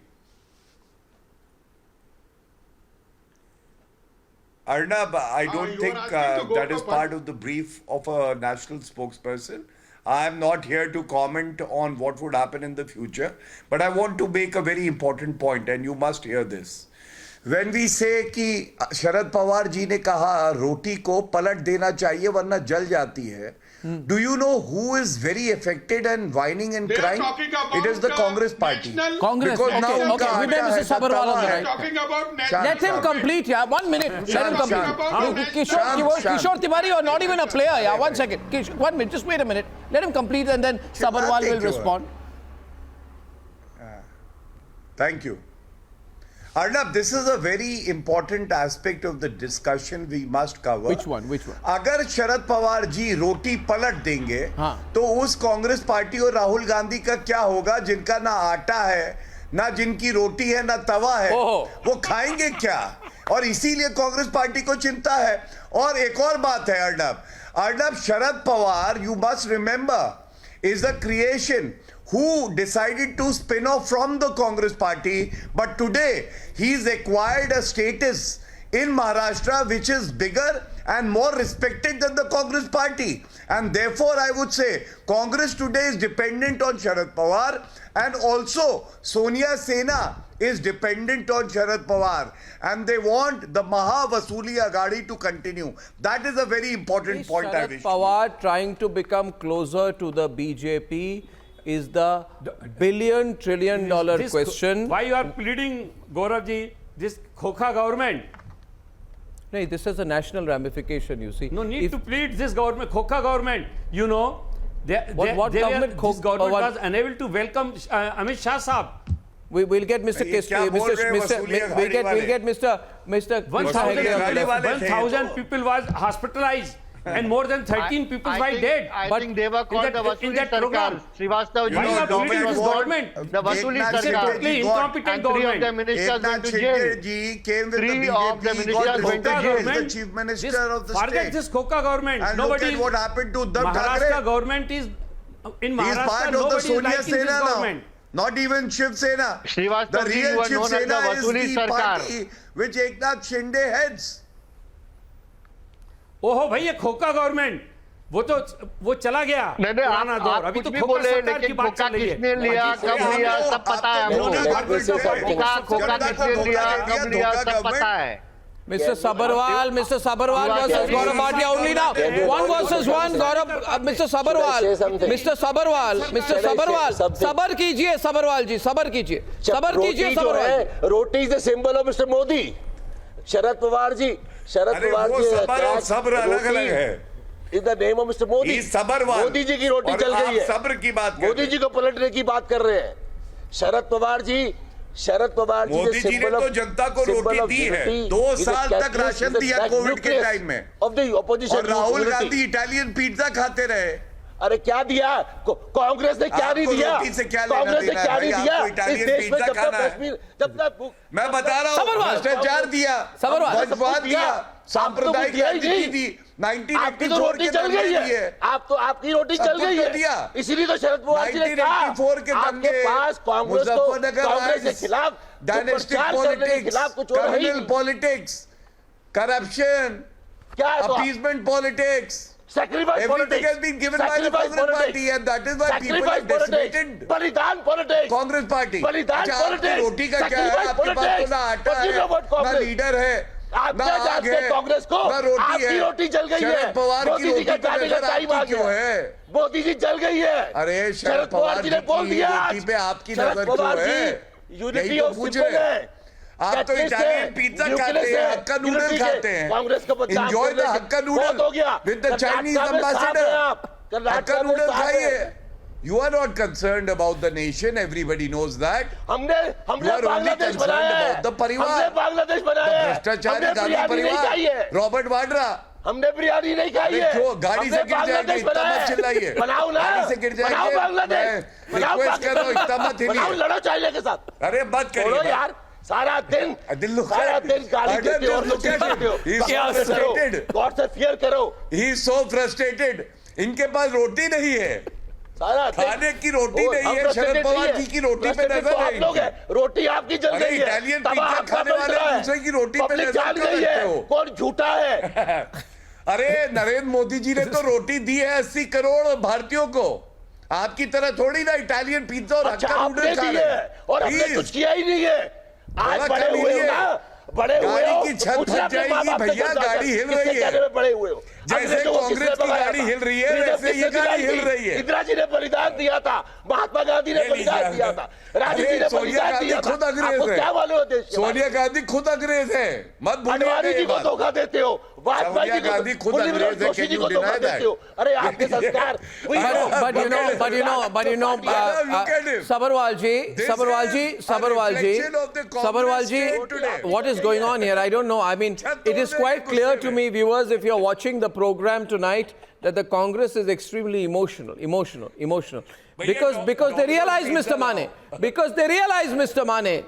Arnab, I don't think that is part of the brief of a national spokesperson. I am not here to comment on what would happen in the future, but I want to make a very important point, and you must hear this. When we say कि शरद पवार जी ने कहा रोटी को पलट देना चाहिए वरना जल जाती है, do you know who is very affected and whining and crying? It is the Congress party. Congress. Because now Okay. We may Mr. Sabharwal on the right. talking about Let him complete. Yeah, 1 minute. Let him complete. Kishore Tiwari, you are not even a player. Yeah, 1 second. 1 minute. Just wait a minute. Let him complete, and then Sabharwal will respond. Thank you. Arnab, this is a very important aspect of the discussion we must cover. Which one? अगर शरद पवार जी रोटी पलट देंगे तो उस Congress party और राहुल गांधी का क्या होगा जिनका ना आटा है ना जिनकी रोटी है ना तवा है वो खाएंगे क्या? और इसीलिए कांग्रेस पार्टी को चिंता है. और एक और बात है Arnab, Sharad Pawar, you must remember, is the creation who decided to spin off from the Congress party, but today he's acquired a status in Maharashtra which is bigger and more respected than the Congress party. And therefore I would say Congress today is dependent on Sharad Pawar, and also Sonia Sena is dependent on Sharad Pawar, and they want the Maha Vasuli Agadi to continue. That is a very important point I wish. Sharad Pawar trying to become closer to the BJP is the trillion dollar question. Why you are pleading, Gaurav ji, this Khokha government? No, this is a national ramification, you see. No need to plead this government, Khokha government. You know, what government? This government was unable to welcome Amit Shah Saab. We'll get Mr. We'll get Mr. 1,000 people was hospitalized. And more than 13 people were dead. I think they were called the Vasuli Sarkar. Srivastava ji, the Vasuli Sarkar. Totally incompetent government. 3 of the ministers went to jail. 3 of the ministers went to jail. The chief minister of the state. Forget this Khokha government. And look at what happened to Uddhav Maharashtra government is in Maharashtra. He is part of the Sonia Sena now. Not even Shiv Sena. The real Shiv Sena is the party which Eknath Shinde heads. ओहो भाई ये खोखा government वो चला गया पुराना दौर. अभी तो खोखा सरकार की बात चल रही है. किसने लिया कब लिया सब पता है हमको. खोखा किसने लिया कब लिया सब पता है. Mr. Sabharwal versus Gaurav Bhatia only now. 1 versus 1. Gaurav, Mr. Sabharwal. Sabar कीजिए Sabharwal जी, sabar कीजिए Sabharwal. Roti is the symbol of Mr. Modi. Sharad Pawar ji सब्र अलग अलग है. In the name of Mr. Modi. Modi ji की रोटी चल गई है. सब्र की बात मोदी जी को पलटने की बात कर रहे हैं. शरद पवार जी मोदी जी ने तो जनता को रोटी दी है. 2 साल तक राशन दिया कोविड के टाइम में. और राहुल गांधी इटालियन पिज्जा खाते रहे. अरे क्या दिया कांग्रेस ने? क्या नहीं दिया कांग्रेस ने? क्या नहीं दिया इस देश में? जब तक मैं बता रहा हूँ भ्रष्टाचार दिया, वंशवाद दिया, सांप्रदायिक राजनीति दी. 1984 रोटी चल गई है. आपकी रोटी चल गई है. इसीलिए तो शरद पवार जी ने कहा आपके पास कांग्रेस के खिलाफ dynastic politics, communal politics, corruption, appeasement politics. Sacrifice Everything politics. has been given by the Congress party, and that is why people are decimated. बलिदान politics. Congress party. बलिदान politics. रोटी का क्या है? आपके पास तो ना आटा है, ना लीडर है, ना आग है, ना रोटी है. रोटी जल गई है. शरद पवार की रोटी का आपकी क्यों है? मोदी जी जल गई है. अरे शरद पवार जी ने बोल दिया रोटी पे आपकी नजर क्यों है? यूनिटी ऑफ सिंबल है. आप तो इटालियन पिज्जा खाते हैं, हक्का नूडल खाते हैं. कांग्रेस को enjoy the hakka noodle with the Chinese ambassador. Hakka noodle खाइए. You are not concerned about the nation. Everybody knows that. हमने You are only Bangladesh concerned बनाया है about the परिवार. हमने बांग्लादेश बनाया है भ्रष्टाचारी हमने गांधी बिरयानी नहीं खाई है परिवार. रॉबर्ट वाड्रा. हमने बिरयानी नहीं खाई है क्यों गाड़ी से गिर जाएंगे? इतना मत चिल्लाइए. बनाओ ना गाड़ी से गिर बनाओ जाएंगे. बांग्लादेश बनाओ रिक्वेस्ट कर रहा हूं, इतना मत बनाओ हिलिए. लड़ो चाइना के साथ अरे मत छोड़ो करिए यार सारा दिन गाली देते हो और लोग देते हो He is so frustrated. God से फियर करो. He is so frustrated. इनके पास रोटी नहीं है. सारा खाने की रोटी नहीं है. शरद पवार जी की रोटी पे नजर आप लोग है. हैं रोटी आपकी जल अरे गई है इटालियन तवा पिज्जा आपका खाने बन वाले रहा है दूसरे की रोटी पे पब्लिक नजर जान क्यों गई रखते है हो? कौन झूठा है. अरे नरेंद्र मोदी जी ने तो रोटी दी है 80 करोड़ भारतीयों को. आपकी तरह थोड़ी ना इटालियन पिज्जा और अच्छा हक्का आपने नूडल खा दी रहे है हैं. और हमने Please. कुछ किया ही नहीं है. आज थोड़ा बड़े कर हुए हो लीजिए. ना बड़े हुए गाड़ी हो की छत पूछना फट अपने माँ जाएगी बाप से भैया. चलता गाड़ी है, हिल किसके रही कहने है. में बड़े हुए हो. जैसे अंग्रेजों को कांग्रेस किसने की भगाया गाड़ी था? हिल रही है, फ्रीडम वैसे ये किसने गाड़ी दिलाई हिल थी? रही है. इंदिरा जी ने बलिदान दिया था महात्मा गांधी ने ये लीजिए बलिदान दिया था राजीव जी ने सोनिया बलिदान गांधी दिया था. खुद अंग्रेज आपको है. क्या मालूम है देश के बारे में? सोनिया गांधी खुद अंग्रेज है. मत अडवाणी जी भूलिए को धोखा देते हो वाजपेयी सोनिया जी को गांधी खुद मुरली अंग्रेज है. जोशी जी Can को you धोखा deny that? देते हो. अरे आपके संस्कार Sabharwal ji, what is going on here? I don't know. I mean, it is quite clear to me, viewers, if you're watching the program tonight, that the Congress is extremely emotional. Because they realize, Mr. Mane,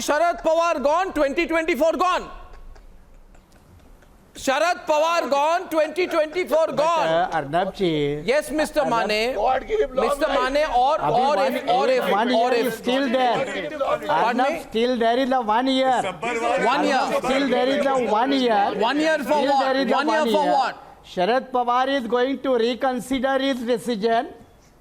Sharad Pawar gone, 2024 gone. Sharad Pawar gone, 2024 gone. Arnab ji. Yes, Mr. Mane. Mr. Mane, or if still there. Arnab, still there is the 1 year. 1 year. Still there is the 1 year. 1 year for Still what? there is the 1 year for what? Sharad Pawar is going to reconsider his decision.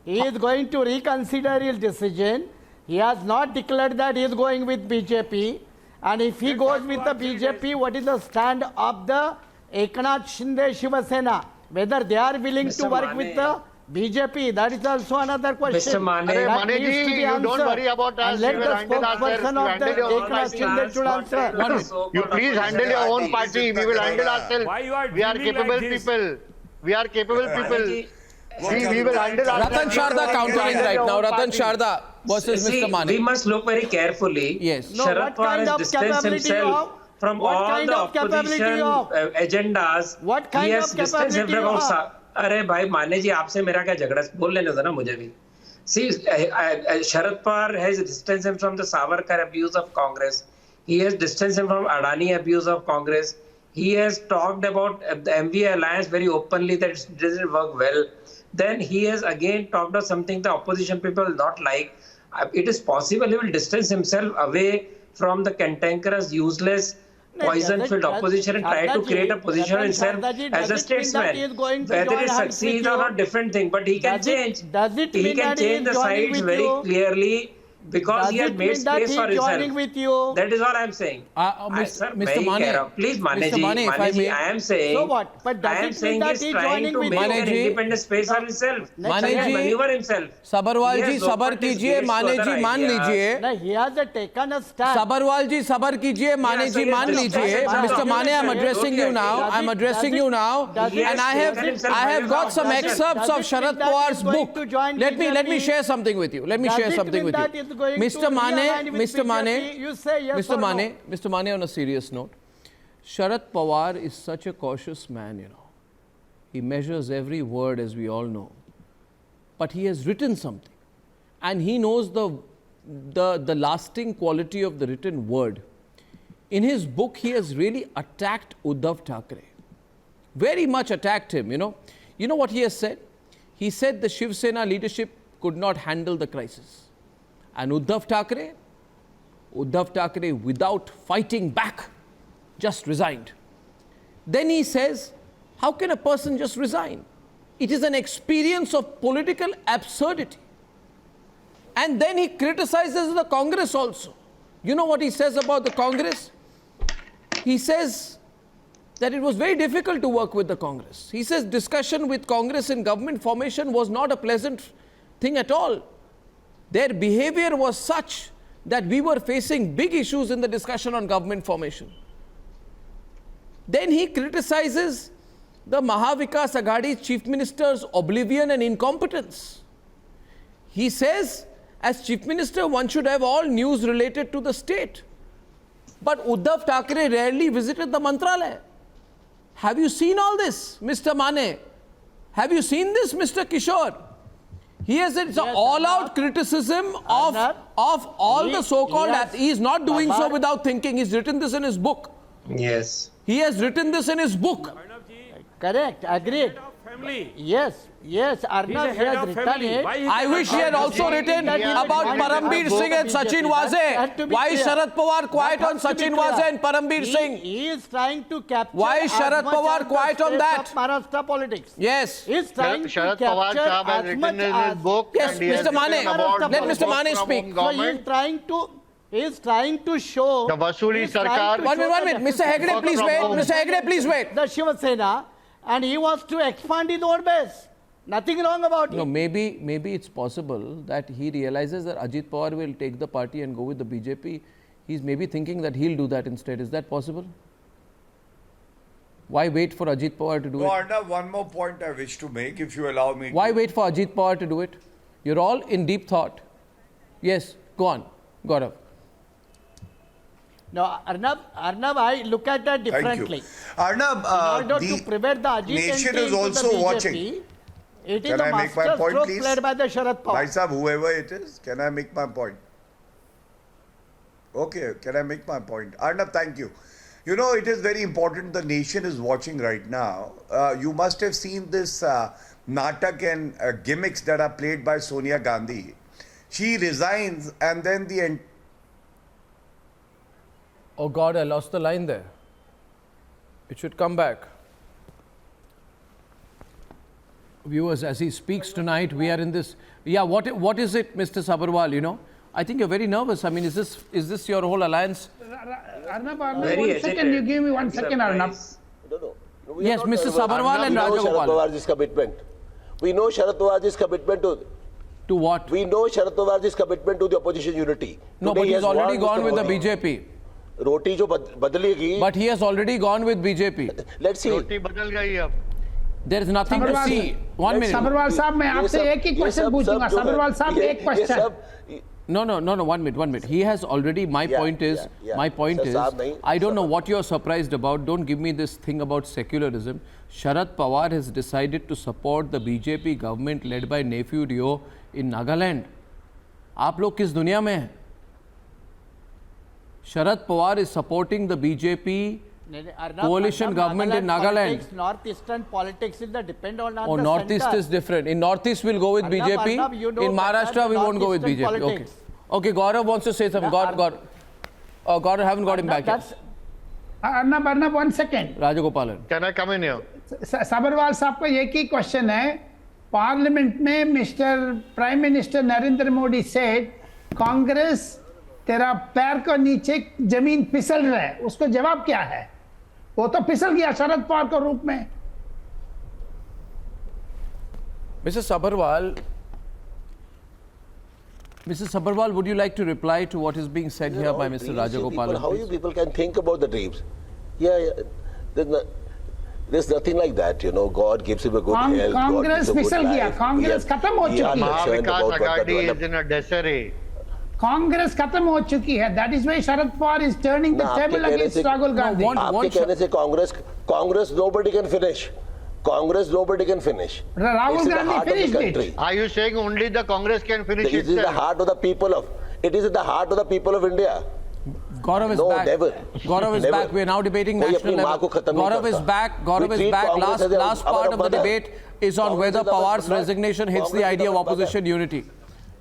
He is going to reconsider his decision. He has not declared that he is going with BJP. And if he goes with the BJP, what is the stand of the Eknath Shinde Shiva Sena? Whether they are willing to work with the BJP, that is also another question. Mr. Mane, That Mane needs ji, to be you don't answered. worry about us. And let You the will handle ourselves. spokesperson You of the handle your own Eknath Shinde should answer. You please handle your own party. We will handle ourselves. Why you are We are dealing capable like this? people. We are capable people. We will handle ourselves. Ratan Sharda countering right now. Ratan Sharda versus See, Mr. Mane. we must look very carefully. Yes. No, Sharad what Pawar kind has of distanced capability you himself have? from What all kind the of capability opposition you have? agendas. What kind He has of distanced capability himself you from have? अरे भाई माने जी आपसे मेरा क्या झगड़ा बोल लेने दो ना मुझे भी. See, Sharad Pawar has distanced him from the Savarkar abuse of Congress. He has distanced him from Adani abuse of Congress. He has talked about the MVA alliance very openly that it doesn't work well. Then he has again talked of something the opposition people will not like. It is possible he will distance himself away from the cantankerous, useless, poison-filled opposition and try to create a position of himself as a statesman. Whether he succeeds or not, different thing. But he can change. He can change the sides very clearly because he has made space for himself. That is all I am saying. Mr. Mane, please, Mane ji, I am saying, So what? But I am saying he is trying to make an independent space for himself. Maneuver himself. Sabharwal ji, sabar kijiye, Mane ji मान लीजिए. No, he has taken a stand. Sabharwal ji, sabar kijiye, Mane ji मान लीजिए. Mr. Mane, I am addressing you now. I am addressing you now, and I have got some excerpts of Sharad Pawar's book. Let me share something with you. Mr. Mane, on a serious note, Sharad Pawar is such a cautious man, you know. He measures every word, as we all know. But he has written something, and he knows the lasting quality of the written word. In his book, he has really attacked Uddhav Thackeray. Very much attacked him, you know. You know what he has said? He said the Shiv Sena leadership could not handle the crisis. And Uddhav Thackeray, without fighting back, just resigned. Then he says, how can a person just resign? It is an experience of political absurdity. And then he criticizes the Congress also. You know what he says about the Congress? He says that it was very difficult to work with the Congress. He says discussion with Congress in government formation was not a pleasant thing at all. Their behavior was such that we were facing big issues in the discussion on government formation. Then he criticizes the Mahavikas Aghadi Chief Minister's oblivion and incompetence. He says, as Chief Minister, one should have all news related to the state. But Uddhav Thackeray rarely visited the Mantralaya. Have you seen all this, Mr. Mane? Have you seen this, Mr. Kishore? He has it's an all-out criticism of all the so-called. He is not doing so without thinking. He's written this in his book. Yes. He has written this in his book. Correct. Agreed. Yes. Arnab has written it. I wish he had also written about Parambir Singh and Sachin Waze. Why is Sharad Pawar quiet on Sachin Waze and Parambir Singh? He is trying to capture. Why is Sharad Pawar quiet on that? Maharashtra politics. Yes. He is trying to Sharad capture Pawar Sahab has as much written in as. his book. Yes, Mr. Mane. Let Mr. Mane speak. So he is trying to show. The Vasuli Sarkar. 1 minute. Mr. Hegde, please wait. Mr. Hegde, please wait. The Shiva Sena, and he wants to expand his own base. Nothing wrong about it. No, maybe it's possible that he realizes that Ajit Pawar will take the party and go with the BJP. He's maybe thinking that he'll do that instead. Is that possible? Why wait for Ajit Pawar to do it? Arnab, one more point I wish to make, if you allow me. Why wait for Ajit Pawar to do it? You're all in deep thought. Yes, go on, Gaurav. No, Arnab, I look at that differently. Thank you. Arnab, in order to prevent the Ajit nation entry is into also the BJP, watching. It is Can a I make my master point, stroke please? played by the Sharad Pawar. Bhai Sahab, whoever it is, can I make my point? Okay, can I make my point? Arnab, thank you. You know, it is very important. The nation is watching right now. You must have seen this natak and gimmicks that are played by Sonia Gandhi. She resigns and then the... Oh God, I lost the line there. It should come back. Viewers, as he speaks tonight, we are in this. Yeah, what is it, Mr. Sabharwal? You know, I think you're very nervous. I mean, is this your whole alliance? Arnab, 1 second. You give me 1 second, Arnab. No, yes, Mr. Sabharwal and Rajagopal. Sharad Pawar's commitment. We know Sharad Pawar's commitment to what? We know Sharad Pawar's commitment to the opposition unity. No, but he's already gone with the BJP. Roti jo badalegi. But he has already gone with BJP. Let's see. Roti badal gayi ab. There is nothing to see. 1 minute. Sabharwal साहब मैं आपसे एक ही question पूछूंगा. Sabharwal साहब एक question. No, 1 minute. He has already. My point is, I don't know what you're surprised about. Don't give me this thing about secularism. Sharad Pawar has decided to support the BJP government led by nephew Rio in Nagaland. आप लोग किस दुनिया में हैं? Sharad Pawar is supporting the BJP coalition government in Nagaland. Northeastern politics will depend on the Northeast is different. In Northeast, we'll go with BJP. In Maharashtra, we won't go with BJP. Okay, Gaurav wants to say something. Gaurav, haven't got him back yet. Arnab, 1 second. Rajagopalan. Can I come in here? Sabharwal साहब का एक ही question है. Parliament में mister prime minister Narendra Modi said Congress तेरा पैर को नीचे जमीन फिसल रहा है. उसको जवाब क्या है? वो तो फिसल गया शरद पवार के रूप में. Mr. Sabharwal, would you like to reply to what is being said here by Mr. Rajagopalan? How you people can think about the dreams? Yeah. There's nothing like that, you know. God gives him a good health. Congress फिसल गया. कांग्रेस खत्म हो चुकी है. Mahavikas Aghadi is in a disarray. Congress खत्म हो चुकी है. That is why Sharad Pawar is turning the table against Rahul Gandhi. आपके कहने से Congress nobody can finish. Congress nobody can finish. Rahul Gandhi finished it. Are you saying only the Congress can finish it? It is in the heart of the people of. It is in the heart of the people of India. Gaurav is back. Never. Gaurav is back. We are now debating national level. Gaurav is back. Last part of the debate is on whether Pawar's resignation hits the idea of opposition unity.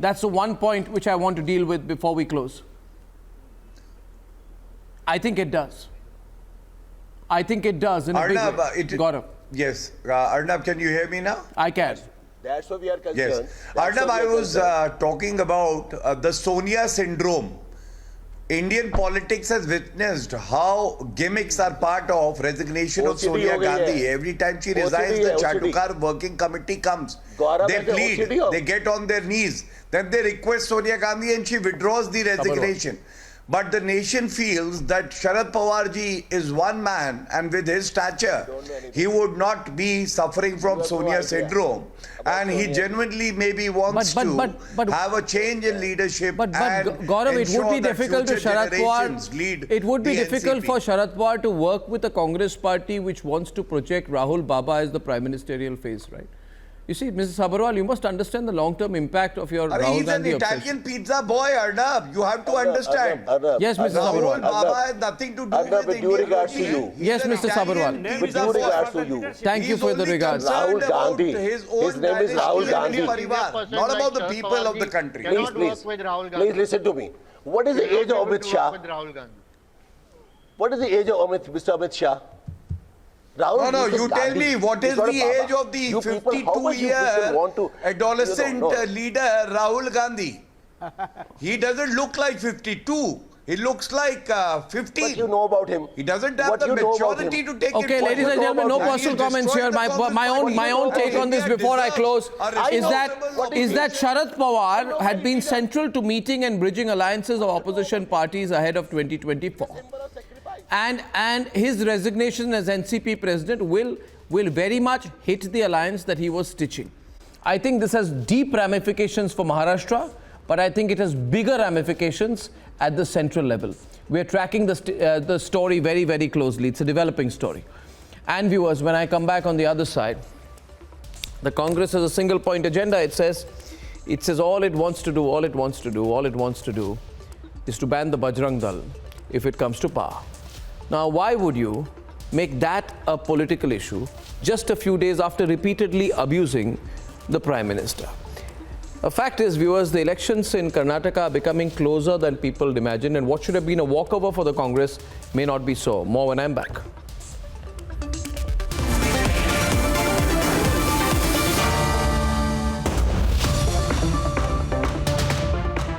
That's the one point which I want to deal with before we close. I think it does. In a big way. Gaurav. Yes. Arnab, can you hear me now? I can. That's why we are concerned. Yes. Arnab, I was talking about the Sonia syndrome. Indian politics has witnessed how gimmicks are part of resignation of Sonia Gandhi. Every time she resigns, the Chatukar working committee comes. They plead, they get on their knees. Then they request Sonia Gandhi and she withdraws the resignation. But the nation feels that Sharad Pawar ji is one man, and with his stature, he would not be suffering from Sonia syndrome. And he genuinely maybe wants to have a change in leadership. But Gaurav, it would be difficult to Sharad Pawar. It would be difficult for Sharad Pawar to work with a Congress party which wants to project Rahul Baba as the prime ministerial face, right? You see, Mrs. Sabharwal, you must understand the long-term impact of your Rahul Gandhi He's an Italian pizza boy, Arnab. You have to understand. Yes, Mrs. Rahul Sabharwal. Baba has nothing to do with with due regards to you. Yes, Mr. Sabharwal. With due regards to you. Thank you for the regards. Rahul Gandhi. His name is Rahul Gandhi. Not about the people of the country. Please listen to me. What is the age of Amit Shah? What is the age of Mr. Amit Shah? Rahul, no, you tell me, what is the age of the 52-year adolescent leader Rahul Gandhi? He doesn't look like 52. He looks like 15. What you know about him? He doesn't have the maturity to take it. Okay, ladies and gentlemen, no personal comments here. My own take on this before I close is that Sharad Pawar had been central to meeting and bridging alliances of opposition parties ahead of 2024. And his resignation as NCP president will very much hit the alliance that he was stitching. I think this has deep ramifications for Maharashtra, but I think it has bigger ramifications at the central level. We are tracking the story very, very closely. It's a developing story. And viewers, when I come back on the other side, the Congress has a single point agenda. It says all it wants to do is to ban the Bajrang Dal if it comes to power. Now, why would you make that a political issue just a few days after repeatedly abusing the Prime Minister? The fact is, viewers, the elections in Karnataka are becoming closer than people imagined, and what should have been a walkover for the Congress may not be so. More when I'm back.